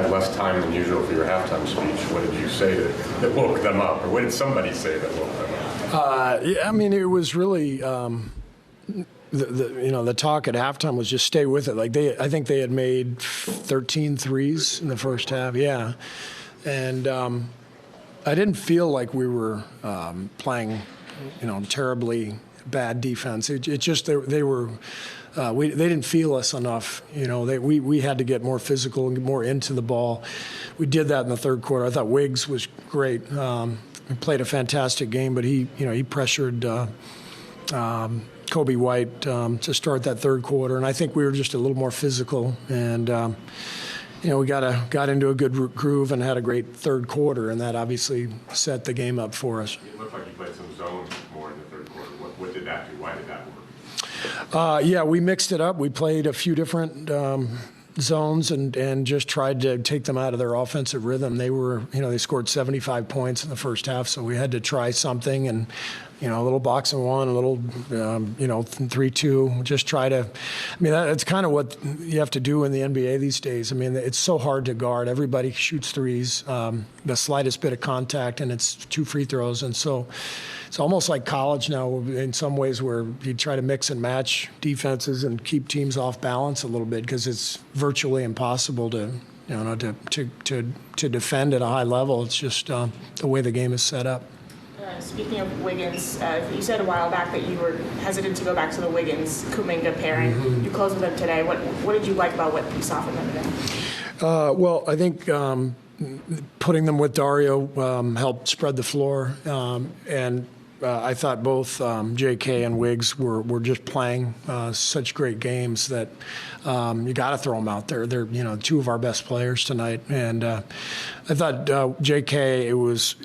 had less time than usual for your halftime speech. What did you say that woke them up, or what did somebody say that woke them up? Yeah, I mean, it was really the talk at halftime was just stay with it. Like I think they had made 13 threes in the first half. Yeah, and I didn't feel like we were playing, terribly bad defense. It just they were. They didn't feel us enough. We had to get more physical and get more into the ball. We did that in the third quarter. I thought Wiggs was great. He played a fantastic game, but he pressured Kobe White to start that third quarter, and I think we were just a little more physical. And we got into a good groove and had a great third quarter, and that obviously set the game up for us. It looked like you played some zones more in the third quarter. What did that do? Why did that work? Yeah, we mixed it up. We played a few different zones and just tried to take them out of their offensive rhythm. They scored 75 points in the first half, so we had to try something and, a little box and one, a little, 3-2, just try to, that's kind of what you have to do in the NBA these days. It's so hard to guard. Everybody shoots threes, the slightest bit of contact, and it's 2 free throws. And so it's almost like college now in some ways where you try to mix and match defenses and keep teams off balance a little bit because it's virtually impossible to defend at a high level. It's just the way the game is set up. Speaking of Wiggins, you said a while back that you were hesitant to go back to the Wiggins-Kuminga pairing. Mm-hmm. You closed with them today. What did you like about what you saw from them today? Well, I think putting them with Dario helped spread the floor, and I thought both J.K. and Wiggs were just playing such great games that you got to throw them out there. They're 2 of our best players tonight, and I thought J.K. it was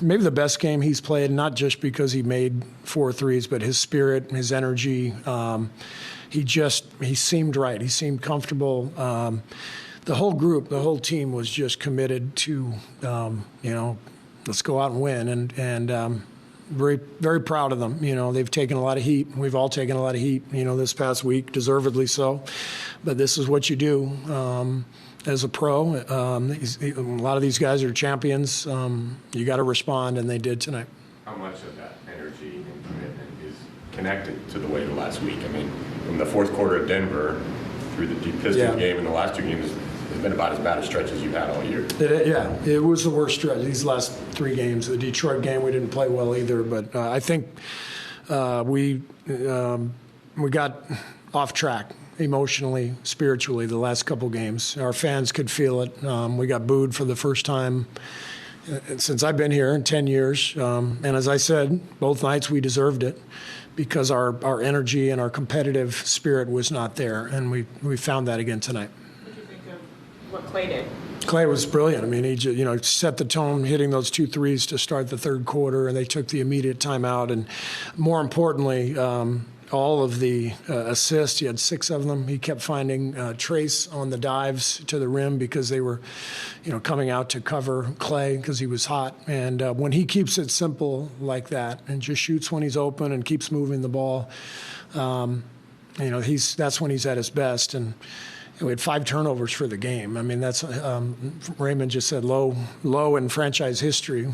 maybe the best game he's played, not just because he made 4 threes, but his spirit, his energy. He seemed right. He seemed comfortable. The whole group, the whole team was just committed to, let's go out and win. And very, very proud of them. They've taken a lot of heat. We've all taken a lot of heat, this past week, deservedly so. But this is what you do. As a pro, a lot of these guys are champions. You got to respond, and they did tonight. How much of that energy and commitment is connected to the way the last week? From the fourth quarter of Denver through the Pistons game and the last 2 games, it's been about as bad a stretch as you've had all year. It was the worst stretch. These last 3 games, the Detroit game, we didn't play well either. But I think we got off track. Emotionally, spiritually, the last couple games. Our fans could feel it. We got booed for the first time since I've been here in 10 years. And as I said, both nights we deserved it because our energy and our competitive spirit was not there. And we found that again tonight. What did you think of what Clay did? Clay was brilliant. He just, set the tone, hitting those 2 threes to start the third quarter, and they took the immediate timeout. And more importantly, all of the assists, he had 6 of them. He kept finding Trace on the dives to the rim because they were, coming out to cover Clay because he was hot. And when he keeps it simple like that and just shoots when he's open and keeps moving the ball, that's when he's at his best. And we had 5 turnovers for the game. That's Raymond just said low in franchise history.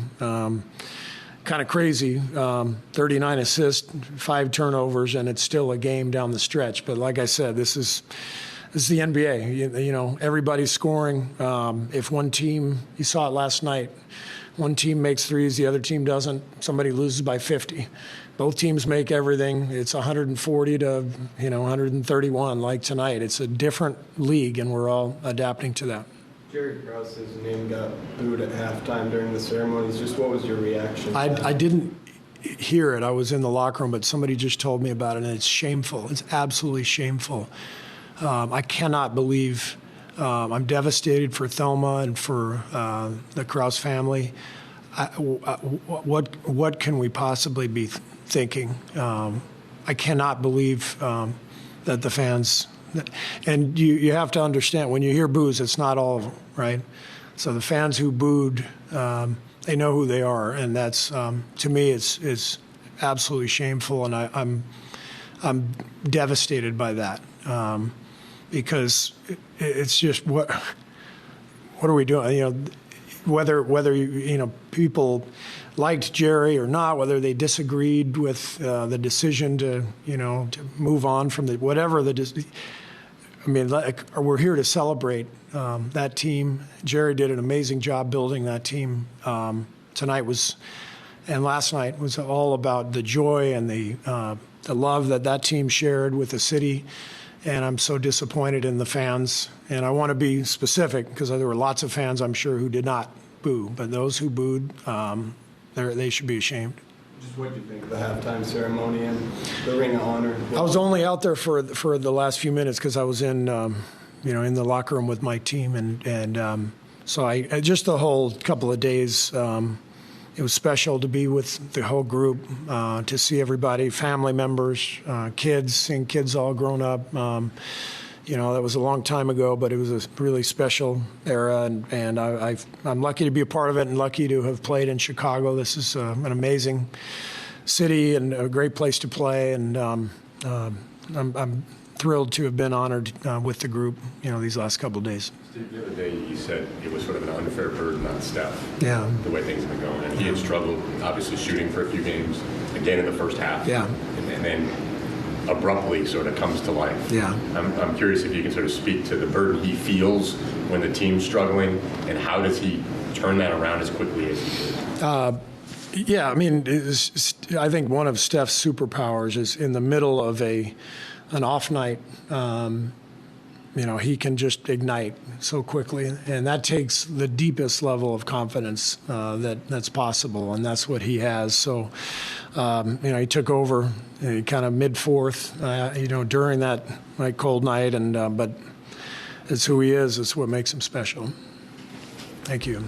Kind of crazy, 39 assists, 5 turnovers, and it's still a game down the stretch. But like I said, this is the NBA. Everybody's scoring. If one team, you saw it last night, one team makes threes, the other team doesn't, somebody loses by 50. Both teams make everything. It's 140 to 131 like tonight. It's a different league, and we're all adapting to that. Krause's name got booed at halftime during the ceremonies. Just what was your reaction? I didn't hear it. I was in the locker room, but somebody just told me about it, and it's shameful. It's absolutely shameful. I cannot believe. I'm devastated for Thelma and for the Krause family. What can we possibly be thinking? I cannot believe that the fans. And you have to understand, when you hear boos, it's not all of them, right? So the fans who booed, they know who they are, and that's to me, it's absolutely shameful, and I'm devastated by that because it's just what are we doing? You know, whether you know people liked Jerry or not, whether they disagreed with the decision to move on from the whatever the. I mean, we're here to celebrate that team. Jerry did an amazing job building that team. Tonight was, and last night was all about the joy and the love that team shared with the city. And I'm so disappointed in the fans. And I want to be specific because there were lots of fans, I'm sure, who did not boo. But those who booed, they should be ashamed. Just what do you think of the halftime ceremony and the Ring of Honor? I was only out there for the last few minutes because I was in, in the locker room with my team, and so I just the whole couple of days. It was special to be with the whole group, to see everybody, family members, kids, seeing kids all grown up. That was a long time ago, but it was a really special era, and I'm lucky to be a part of it and lucky to have played in Chicago. This is an amazing city and a great place to play, and I'm thrilled to have been honored with the group, these last couple of days. Steve, the other day you said it was sort of an unfair burden on Steph. Yeah. The way things have been going, and he had struggled, obviously shooting for a few games, again in the first half. Yeah. And then abruptly sort of comes to life. Yeah. I'm curious if you can sort of speak to the burden he feels when the team's struggling, and how does he turn that around as quickly as he did? Yeah, I mean, I think one of Steph's superpowers is in the middle of an off night. He can just ignite so quickly, and that takes the deepest level of confidence that's possible, and that's what he has. So, he took over kind of mid-fourth, during that cold night, and but it's who he is. It's what makes him special. Thank you.